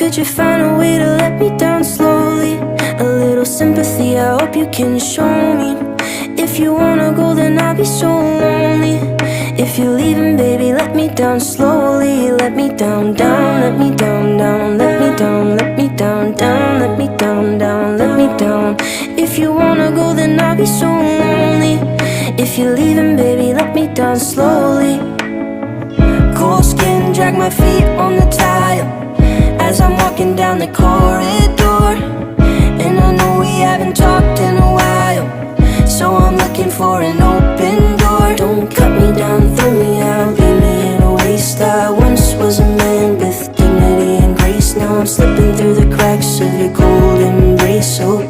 Could you find a way to let me down slowly? A little sympathy, I hope you can show me. If you wanna go, then I'll be so lonely. If you're leaving, baby, let me down slowly. Let me down, down, let me down, down. Let me down, let me down, down. Let me down, down, let me down. If you wanna go, then I'll be so lonely. If you're leaving, baby, let me down slowly. Cold skin, drag my feet on the tile as I'm walking down the corridor. And I know we haven't talked in a while, so I'm looking for an open door. Don't cut me down, throw me out, leave me in a waste. I once was a man with dignity and grace. Now I'm slipping through the cracks of your cold embrace. So